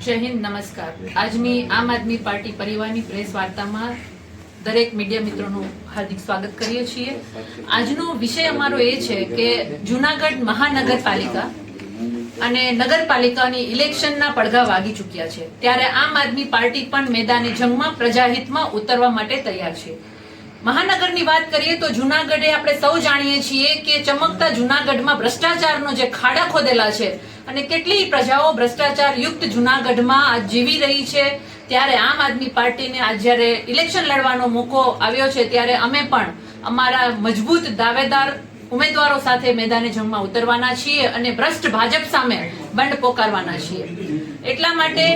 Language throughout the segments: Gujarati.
જય હિન્દ, નમસ્કાર. આજની આમ આદમી પાર્ટી પરિવારની પ્રેસ વાર્તામાં દરેક મીડિયા મિત્રોનું હાર્દિક સ્વાગત કરીએ છીએ. આજનો વિષય અમારો એ છે કે જૂનાગઢ મહાનગરપાલિકા અને નગરપાલિકાની ઇલેક્શનના પડઘા વાગી ચૂક્યા છે, ત્યારે આમ આદમી પાર્ટી પણ મેદાની જંગમાં પ્રજાહિતમાં ઉતરવા માટે તૈયાર છે. મહાનગરની વાત કરીએ તો જૂનાગઢે આપણે સૌ જાણીએ છીએ કે ચમકતા જૂનાગઢમાં ભ્રષ્ટાચારનો જે ખાડા ખોદેલા છે અને કેટલી પ્રજાઓ ભ્રષ્ટાચાર યુક્ત જૂનાગઢમાં આજ જીવી રહી છે, ત્યારે આમ આદમી પાર્ટીને આજ જ્યારે ઇલેક્શન લડવાનો મોકો આવ્યો છે ત્યારે અમે પણ અમારા મજબૂત દાવેદાર ઉમેદવારો સાથે મેદાને જંગમાં ઉતરવાના છીએ અને ભ્રષ્ટ ભાજપ સામે બંડ પોકારવાના છીએ. એટલા માટે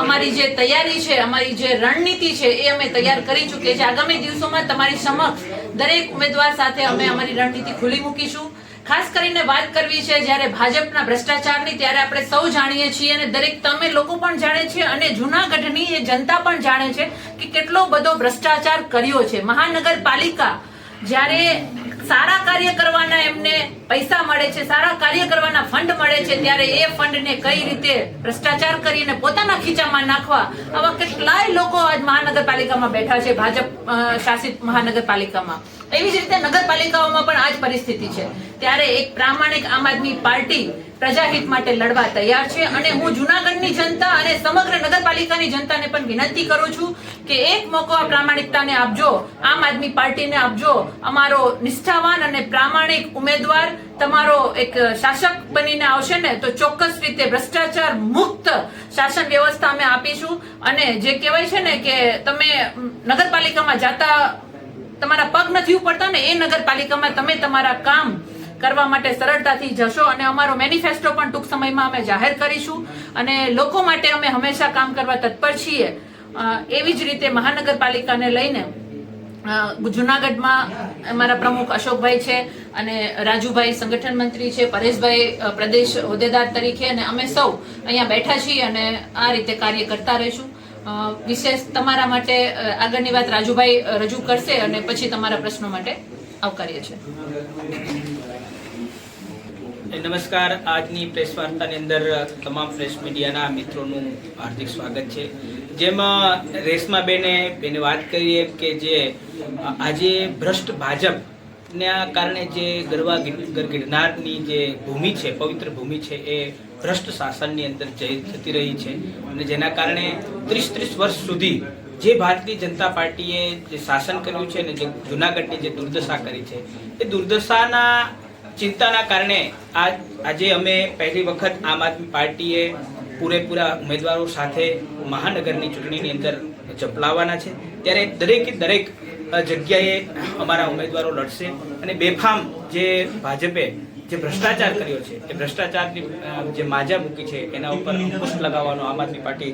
અમારી જે તૈયારી છે, અમારી જે રણનીતિ છે એ અમે તૈયાર કરી ચૂકીએ છીએ. આગામી દિવસોમાં તમારી સમક્ષ દરેક ઉમેદવાર સાથે અમે અમારી રણનીતિ ખુલ્લી મૂકીશું. ખાસ કરીને વાત કરવી છે જ્યારે ભાજપના ભ્રષ્ટાચારની, ત્યારે આપણે સૌ જાણીએ છીએ અને દરેક તમે લોકો પણ જાણે છે અને જૂનાગઢની એ જનતા પણ જાણે છે કે કેટલો બધો ભ્રષ્ટાચાર કર્યો છે. મહાનગરપાલિકા જ્યારે સારા કાર્ય કરવાના એમને પૈસા મળે છે, સારા કાર્ય કરવાના ફંડ મળે છે, ત્યારે એ ફંડને કઈ રીતે ભ્રષ્ટાચાર કરીને પોતાના ખીચામાં નાખવા, આવા કેટલાય લોકો આજ મહાનગરપાલિકામાં બેઠા છે, ભાજપ શાસિત મહાનગરપાલિકામાં. એવી જ રીતે નગરપાલિકાઓમાં પણ આ જ પરિસ્થિતિ છે. ત્યારે એક પ્રામાણિક આમ આદમી પાર્ટી પ્રજાહિત માટે લડવા તૈયાર છે અને હું જૂનાગઢની જનતા અને સમગ્ર નગરપાલિકાની જનતાને પણ વિનંતી કરું છું કે એક મોકો આ પ્રામાણિકતાને આપજો, આમ આદમી પાર્ટીને આપજો. અમારો નિષ્ઠાવાન અને પ્રામાણિક ઉમેદવાર તમારો એક શાસક બનીને આવશે ને તો ચોક્કસ રીતે ભ્રષ્ટાચાર મુક્ત શાસન વ્યવસ્થા અમે આપીશું. અને જે કહેવાય છે ને કે તમે નગરપાલિકામાં જાતા તમારા પગ નથી ઉપડતા ને, એ નગરપાલિકામાં તમે તમારા કામ કરવા માટે સરળતાથી જશો. અને અમારો મેનિફેસ્ટો પણ ટૂંક સમયમાં અમે જાહેર કરીશું અને લોકો માટે અમે હંમેશા કામ કરવા તત્પર છીએ. એવી જ રીતે મહાનગરપાલિકાને લઈને જૂનાગઢમાં અમારા પ્રમુખ અશોકભાઈ છે અને રાજુભાઈ સંગઠન મંત્રી છે, પરેશભાઈ પ્રદેશ હોદ્દેદાર તરીકે, અને અમે સૌ અહીંયા બેઠા છીએ અને આ રીતે કાર્ય કરતા રહીશું. વિશેષ તમારા માટે આગળની વાત રાજુભાઈ રજૂ કરશે અને પછી તમારા પ્રશ્નો માટે આવકાર્ય છે. નમસ્કાર. આજની પ્રેસ વાર્તાની અંદર તમામ પ્રેસ મીડિયાના મિત્રોનું હાર્દિક સ્વાગત છે. જેમાં રેશમાબેને વાત કરી કે જે આજે ભ્રષ્ટ ભાજપના કારણે જે ગિરનારની જે ભૂમિ છે, પવિત્ર ભૂમિ છે, એ ભ્રષ્ટ શાસનની અંદર જતી રહી છે અને જેના કારણે 30 વર્ષ સુધી જે ભારતીય જનતા પાર્ટીએ જે શાસન કર્યું છે અને જે જૂનાગઢની જે દુર્દશા કરી છે, એ દુર્દશાના ચિંતાના કારણે આજે અમે પહેલી વખત આમ આદમી પાર્ટીએ પૂરેપૂરા ઉમેદવારો સાથે મહાનગરની ચૂંટણીની અંદર ઝપલાવવાના છે. ત્યારે દરેક જગ્યાએ અમારા ઉમેદવારો લડશે અને બેફામ જે ભાજપે જે ભ્રષ્ટાચાર કર્યો છે, એ ભ્રષ્ટાચારની જે માજા મૂકી છે એના ઉપર અંકુશ લગાવવાનો આમ આદમી પાર્ટી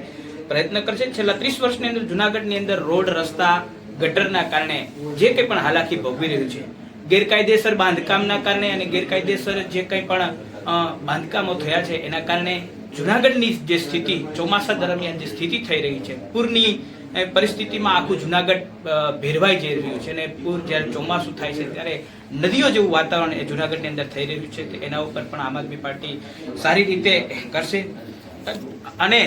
પ્રયત્ન કરશે. છેલ્લા 30 વર્ષની અંદર જૂનાગઢની અંદર રોડ, રસ્તા, ગટરના કારણે જે કંઈ પણ હાલાકી ભોગવી રહ્યું છે, ગેરકાયદેસર બાંધકામના કારણે અને ગેરકાયદેસર જે કંઈ પણ બાંધકામો થયા છે એના કારણે જૂનાગઢની જે સ્થિતિ, ચોમાસા દરમિયાન જે સ્થિતિ થઈ રહી છે, પૂરની પરિસ્થિતિમાં આખું જૂનાગઢ ભેરવાઈ જઈ રહ્યું છે અને પૂર જ્યારે ચોમાસું થાય છે ત્યારે નદીઓ જેવું વાતાવરણ એ જૂનાગઢની અંદર થઈ રહ્યું છે. એના ઉપર પણ આમ આદમી પાર્ટી સારી રીતે કરશે. અને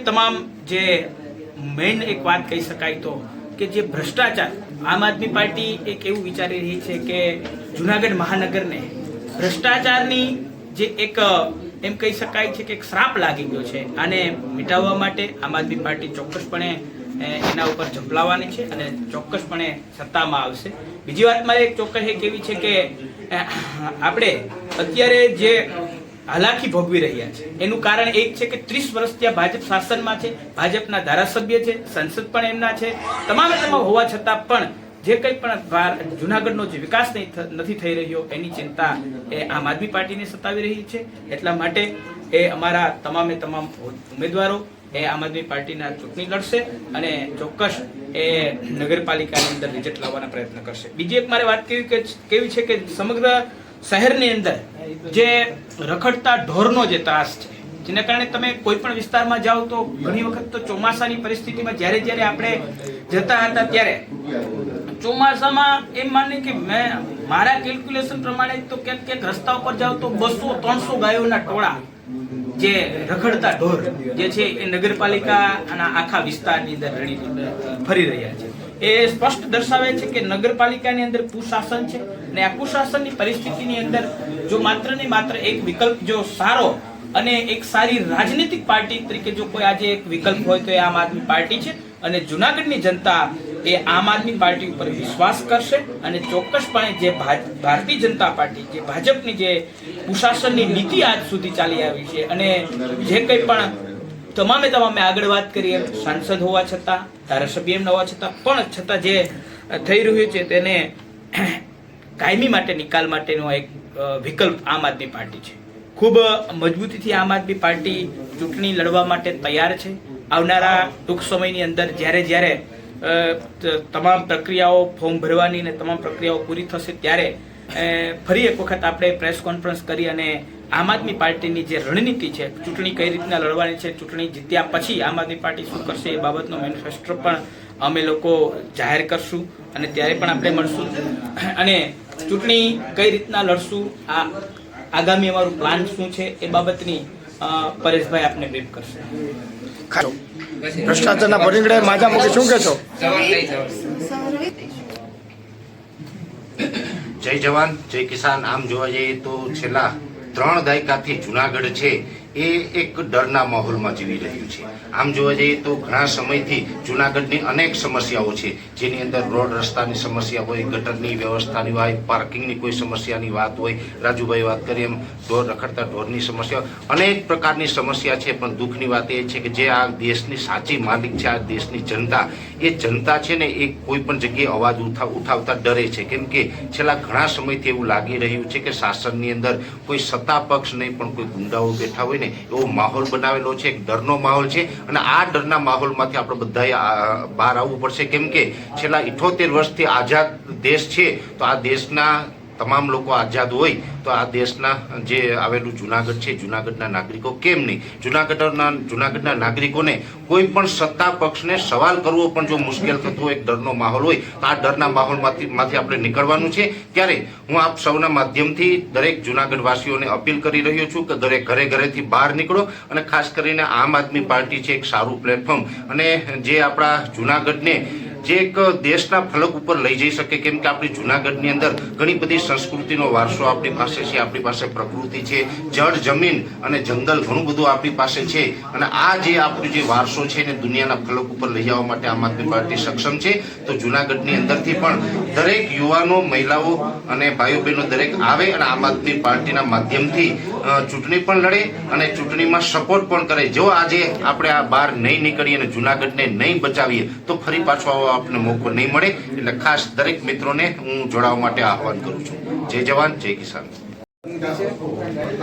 તમામ જે મેઇન એક વાત કહી શકાય તો કે જે ભ્રષ્ટાચાર, આમ આદમી પાર્ટી એક એવું વિચારી રહી છે કે જૂનાગઢ મહાનગરને ભ્રષ્ટાચારની જે એક એમ કહી શકાય છે કે એક શ્રાપ લાગી ગયો છે, આને મિટાવવા માટે આમ આદમી પાર્ટી ચોક્કસપણે એના ઉપર ઝંપલાવવાની છે અને ચોક્કસપણે સત્તામાં આવશે. બીજી વાત મારે એક ચોક્કસ એ કેવી છે કે આપણે અત્યારે જે હાલાકી ભોગવી રહ્યા છે એનું કારણ એક છે કે 30 વર્ષ ત્યાં ભાજપ શાસનમાં છે, ભાજપના ધારાસભ્ય છે, સંસદ પણ એમના છે, તમામ હોવા છતાં પણ જે કંઈ પણ જૂનાગઢનો જે વિકાસ નથી થઈ રહ્યો એની ચિંતા એ આમ આદમી પાર્ટીને સતાવી રહી છે. એટલા માટે એ અમારા તમામ ઉમેદવારો એ આમ આદમી પાર્ટીના ચૂંટણી લડશે અને ચોક્કસ એ નગરપાલિકાની અંદર રિઝલ્ટ લાવવાના પ્રયત્ન કરશે. બીજી એક મારે વાત કેવી છે કે સમગ્ર શહેરની અંદર જે રખડતા ઢોરનો જે ત્રાસ છે, જેના કારણે તમે કોઈ પણ વિસ્તારમાં જાઓ તો ઘણી વખત તો ચોમાસાની પરિસ્થિતિમાં જ્યારે આપણે જતા હતા ત્યારે ચોમાસામાં એમ માને કે મારા કેલ્ક્યુલેશન પ્રમાણે તો ક્યાંક રસ્તા ઉપર જાઓ તો 200-300 ગાયોના ટોળા જે રખડતા ઢોર જે છે એ નગરપાલિકાના આખા વિસ્તારની અંદર ફરી રહ્યા છે. એ સ્પષ્ટ દર્શાવે છે કે નગરપાલિકાની અંદર કુશાસન છે અને આ કુશાસનની પરિસ્થિતિની અંદર જો માત્ર ને માત્ર એક વિકલ્પ જો સારો અને એક સારી રાજનીતિક પાર્ટી તરીકે જો કોઈ આજે એક વિકલ્પ હોય તો એ આમ આદમી પાર્ટી છે. અને જુનાગઢની જનતા એ આમ આદમી પાર્ટી ઉપર વિશ્વાસ કરશે અને ચોક્કસપણે જે ભારતીય જનતા પાર્ટી જે ભાજપની જે કુશાસનની નીતિ આજ સુધી ચાલી આવી છે અને જે કંઈ પણ તમામે આગળ વાત કરીએ સાંસદ હોવા છતાં ધારાસભ્ય હોવા છતાં જે થઈ રહ્યું છે તેને કાયમી માટે નિકાલ માટેનો એક વિકલ્પ આમ આદમી પાર્ટી છે. ખૂબ મજબૂતીથી આમ આદમી પાર્ટી ચૂંટણી લડવા માટે તૈયાર છે. આવનારા ટૂંક સમયની અંદર જ્યારે તમામ પ્રક્રિયાઓ ફોર્મ ભરવાની અને તમામ પ્રક્રિયાઓ પૂરી થશે ત્યારે ફરી એક વખત આપણે પ્રેસ કોન્ફરન્સ કરી અને આમ આદમી પાર્ટીની જે રણનીતિ છે, ચૂંટણી કઈ રીતના લડવાની છે, ચૂંટણી જીત્યા પછી આમ આદમી પાર્ટી શું કરશે એ બાબતનો મેનિફેસ્ટો પણ અમે લોકો જાહેર કરશું અને ત્યારે પણ આપણે મળશું અને ચૂંટણી કઈ રીતના લડશું, આ આગામી અમારું પ્લાન શું છે એ બાબતની પરેશભાઈ આપને બ્રીફ કરશે. ભ્રષ્ટાચારના ભરીંગડાએ માજા મૂકી શું કહેશો? જય જવાન જય કિસાન. આમ જોવા જઈએ તો છેલ્લા 3 દાયકાથી જુનાગઢ છે એ એક ડરના માહોલમાં જીવી રહ્યું છે. આમ જોવા જઈએ તો ઘણા સમયથી જુનાગઢની અનેક સમસ્યાઓ છે, જેની અંદર રોડ રસ્તાની સમસ્યા હોય, ગટરની વ્યવસ્થાની હોય, પાર્કિંગની કોઈ સમસ્યાની વાત હોય, રાજુભાઈ વાત કરી એમ રખડતા ઢોરની સમસ્યા, અનેક પ્રકારની સમસ્યા છે. પણ દુઃખની વાત એ છે કે જે આ દેશની સાચી માલિક છે, આ દેશની જનતા, એ જનતા છે ને એ કોઈ પણ જગ્યાએ અવાજ ઉઠાવતા ડરે છે. કેમ કે છેલ્લા ઘણા સમયથી એવું લાગી રહ્યું છે કે શાસનની અંદર કોઈ સત્તા પક્ષ નહીં પણ કોઈ ગુંડાઓ બેઠા હોય ને એવો માહોલ બનાવેલો છે, એક ડરનો માહોલ છે. અને આ ડરના માહોલમાંથી આપણે બધાએ બહાર આવવું પડશે. કેમ કે છેલ્લા 78 વર્ષથી આઝાદ દેશ છે, તો આ દેશના તમામ લોકો આઝાદ હોય તો આ દેશના જે આવેલું જુનાગઢ છે, જુનાગઢના નાગરિકો કેમ નહીં? જુનાગઢના નાગરિકોને કોઈ પણ સત્તા પક્ષને સવાલ કરવો પણ જો મુશ્કેલ થતો હોય, એક ડરનો માહોલ હોય, તો આ ડરના માહોલમાંથી આપણે નીકળવાનું છે. ત્યારે હું આપ સૌના માધ્યમથી દરેક જુનાગઢ વાસીઓને અપીલ કરી રહ્યો છું કે દરેક ઘરેથી બહાર નીકળો અને ખાસ કરીને આમ આદમી પાર્ટી છે એક સારું પ્લેટફોર્મ અને જે આપણા જુનાગઢને જે એક દેશના ફલક ઉપર લઈ જઈ શકે. કેમ કે આપણી જુનાગઢની અંદર ઘણી બધી સંસ્કૃતિનો વારસો આપણી પાસે છે, આપણી પાસે પ્રકૃતિ છે, જળ જમીન અને જંગલ ઘણું બધું આપણી પાસે છે. અને આ જે આપણો જે વારસો છે એને દુનિયાના ફલક ઉપર લઈ જવા માટે આમ આદમી પાર્ટી સક્ષમ છે. તો જુનાગઢની અંદરથી પણ દરેક યુવાનો, મહિલાઓ અને ભાઈઓ બહેનો દરેક આવે અને આમ આદમી પાર્ટીના માધ્યમથી ચૂંટણી પણ લડે અને ચૂંટણીમાં સપોર્ટ પણ કરે. જો આજે આપણે આ બહાર નહીં નીકળીએ અને જુનાગઢને નહીં બચાવીએ તો ફરી પાછો આપને મોકો નહીં મળે. એટલે ખાસ દરેક મિત્રોને હું જોડાવા માટે આહવાન કરું છું. જય જવાન જય કિસાન.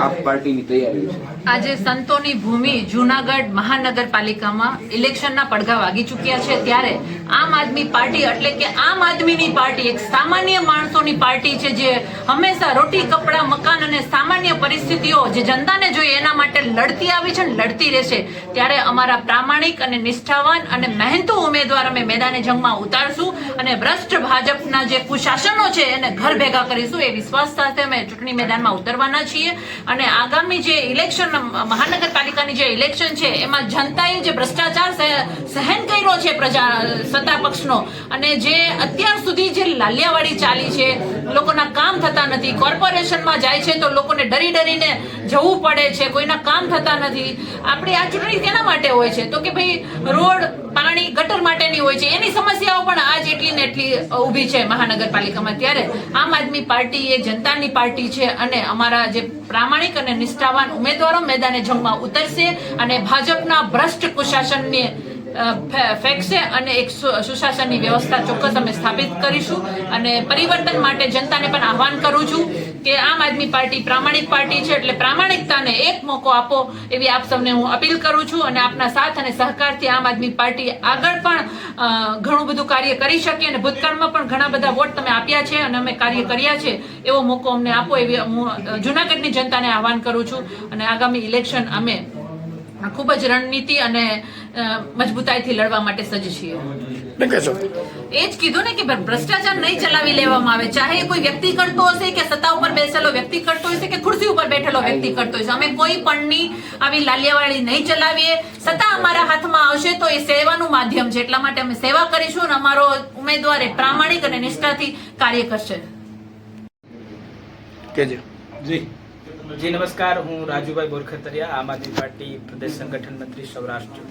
આપ પાર્ટીની તૈયારી છે. આજે સંતોની ભૂમિ જૂનાગઢ મહાનગરપાલિકામાં ઇલેક્શનના પડઘા વાગી ચૂક્યા છે ત્યારે આમ આદમી પાર્ટી એટલે કે આમ આદમીની પાર્ટી એક સામાન્ય માણસોની પાર્ટી છે જે હંમેશા રોટી કપડા મકાન અને સામાન્ય પરિસ્થિતિઓ જે જનતાને જોઈએ એના માટે લડતી આવી છે અને લડતી રહેશે. ત્યારે અમારા પ્રામાણિક અને નિષ્ઠાવાન અને મહેનતુ ઉમેદવાર અમે મેદાને જંગમાં ઉતારશું અને ભ્રષ્ટ ભાજપના જે કુશાસનો છે એને ઘર ભેગા કરીશું એ વિશ્વાસ સાથે અમે ચૂંટણી મેદાનમાં ઉતરવાના છીએ. અને આગામી જે ઇલેક્શન મહાનગરપાલિકાની જે ઇલેક્શન છે એમાં જનતાએ જે ભ્રષ્ટાચાર સહન કર્યો છે સત્તા પક્ષનો અને જે અત્યાર સુધી જે લાલિયાવાડી ચાલી છે, લોકોના કામ થતા નથી, કોર્પોરેશનમાં જાય છે તો લોકોને ડરીને જવું પડે છે, કોઈના કામ થતા નથી. આપણી આ ચૂંટણી કેના માટે હોય છે તો કે ભાઈ રોડ, પાણી, ગટર માટેની હોય છે. એની સમસ્યાઓ પણ આજ એટલી ને એટલી ઊભી છે મહાનગરપાલિકામાં. ત્યારે આમ આદમી પાર્ટી એ જનતાની પાર્ટી છે અને અમારા જે પ્રામાણિક અને નિષ્ઠાવાન ઉમેદવારો મેદાને જંગમાં ઉતરશે અને ભાજપના ભ્રષ્ટ કુશાસનને ફેંકશે અને એક સુશાસનની વ્યવસ્થા ચોક્કસ અમે સ્થાપિત કરીશું. અને પરિવર્તન માટે જનતાને પણ આહવાન કરું છું કે આમ આદમી પાર્ટી પ્રામાણિક પાર્ટી છે એટલે પ્રામાણિકતાને એક મોકો આપો એવી આપ સૌને હું અપીલ કરું છું. અને આપના સાથ અને સહકારથી આમ આદમી પાર્ટી આગળ પણ ઘણું બધું કાર્ય કરી શકે અને ભૂતકાળમાં પણ ઘણા બધા વોટ તમે આપ્યા છે અને અમે કાર્ય કર્યા છે એવો મોકો અમને આપો એવી હું જૂનાગઢની જનતાને આહવાન કરું છું. અને આગામી ઇલેક્શન અમે ખૂબ જ રણનીતિ અને મજબૂતાઈથી લડવા માટે સજ્જ છીએ. શું કહેશો? એ જ કીધું ને કે ભ્રષ્ટાચાર નહીં ચલાવી લેવામાં આવે, ચાહે કોઈ વ્યક્તિ કરતો હશે કે સત્તા ઉપર બેસેલો વ્યક્તિ કરતો હશે કે ખુરશી ઉપર બેઠેલો વ્યક્તિ કરતો હશે. અમે કોઈ પણની આવી લાલિયાવાળી નહીં ચલાવીએ. સત્તા અમારા હાથમાં આવશે તો એ સેવાનું માધ્યમ છે, એટલા માટે અમે સેવા કરીશું અને અમારો ઉમેદવાર એ પ્રામાણિક અને નિષ્ઠાથી કાર્ય કરશે. કેજો. જી નમસ્કાર, હું રાજુભાઈ બોરખતરિયા, આમ આદમી પાર્ટી પ્રદેશ સંગઠન મંત્રી સૌરાષ્ટ્ર.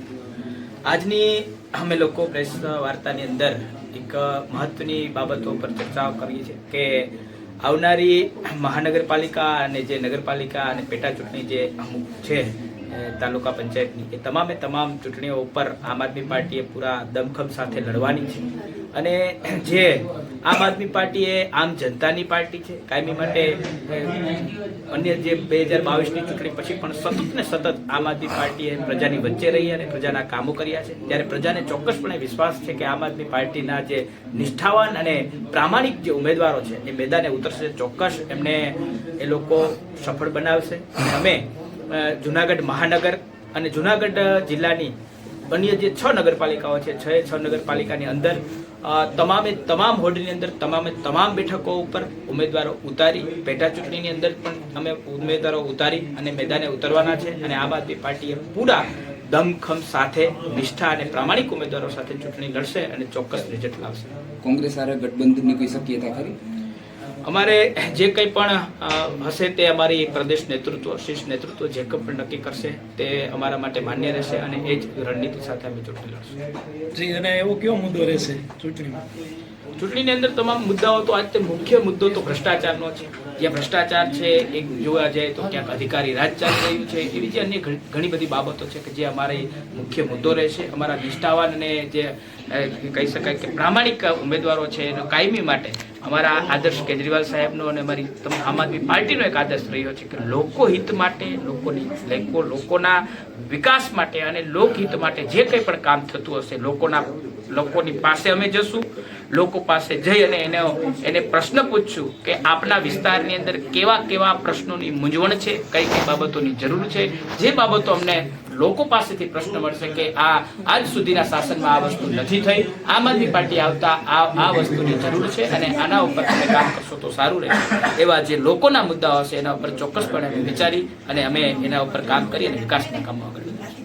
આજની અમે લોકો પ્રેસ વાર્તાની અંદર એક મહત્વની બાબતો પર ચર્ચાઓ કરીએ છીએ કે આવનારી મહાનગરપાલિકા અને જે નગરપાલિકા અને પેટા ચૂંટણી જે અમુક છે તાલુકા પંચાયતની, એ તમામે તમામ ચૂંટણીઓ ઉપર આમ આદમી પાર્ટીએ પૂરા દમખમ સાથે લડવાની છે. અને જે આમ આદમી પાર્ટી એ આમ જનતાની પાર્ટી છે, કાયમી માટે અન્ય જે 2022ની ચૂંટણી પછી પણ સતત ને સતત આમ આદમી પાર્ટીએ પ્રજાની વચ્ચે રહી અને પ્રજાના કામો કર્યા છે. ત્યારે પ્રજાને ચોક્કસપણે વિશ્વાસ છે કે આમ આદમી પાર્ટીના જે નિષ્ઠાવાન અને પ્રામાણિક જે ઉમેદવારો છે એ મેદાને ઉતરશે. ચોક્કસ એમને એ લોકો સફળ બનાવશે. અને અમે જુનાગઢ મહાનગર અને જુનાગઢ જિલ્લાની અન્ય જે 6 નગરપાલિકાઓ છે, 6 નગરપાલિકાની અંદર તમામ હોર્ડની અંદર તમામ બેઠકો ઉપર ઉમેદવારો ઉતારી, પેટા ચૂંટણીની અંદર પણ અમે ઉમેદવારો ઉતારી અને મેદાને ઉતરવાના છે. અને આમ આદમી પાર્ટીએ પૂરા દમખમ સાથે નિષ્ઠા અને પ્રામાણિક ઉમેદવારો સાથે ચૂંટણી લડશે અને ચોક્કસ રિઝલ્ટ લાવશે. કોંગ્રેસ સાથે ગઠબંધનની કોઈ શક્યતા ખરી? અમારે જે કંઈ પણ હશે તે અમારી પ્રદેશ નેતૃત્વ, શીર્ષ નેતૃત્વ જે કંઈ પણ નક્કી કરશે તે અમારા માટે માન્ય રહેશે અને એ જ રણનીતિ સાથે અમે ચૂંટણી લડશું. જી, અને એવો કયો મુદ્દો રહેશે ચૂંટણીમાં? ચૂંટણીની અંદર તમામ મુદ્દાઓ તો આજે મુખ્ય મુદ્દો તો ભ્રષ્ટાચારનો છે. જ્યાં ભ્રષ્ટાચાર છે એ જોવા જાય તો ક્યાંક અધિકારી રાજ ચાલી રહ્યું છે, એવી જે અન્ય ઘણી બધી બાબતો છે કે જે અમારી મુખ્ય મુદ્દો રહેશે. અમારા નિષ્ઠાવાન અને જે કહી શકાય કે પ્રામાણિક ઉમેદવારો છે એનો કાયમી માટે અમારા આદર્શ કેજરીવાલ સાહેબનો અને અમારી આમ આદમી પાર્ટીનો એક આદર્શ રહ્યો છે કે લોકોહિત માટે, લોકોના વિકાસ માટે અને લોકહિત માટે જે કંઈ પણ કામ થતું હશે લોકોની પાસે અમે જશું, લોકો પાસે જઈ અને એને પ્રશ્ન પૂછશું કે આપના વિસ્તારની અંદર કેવા પ્રશ્નોની મૂંઝવણ છે, કઈ બાબતોની જરૂર છે. જે બાબતો અમને લોકો પાસેથી પ્રશ્ન મળશે કે આજ સુધીના શાસનમાં આ વસ્તુ નથી થઈ, આમ આદમી પાર્ટી આવતા આ વસ્તુની જરૂર છે અને આના ઉપર તમે કામ કરશો તો સારું રહેશે, એવા જે લોકોના મુદ્દાઓ હશે એના ઉપર ચોક્કસપણે અમે વિચારી અને અમે એના ઉપર કામ કરી અને વિકાસના કામો આગળ વધારીશું.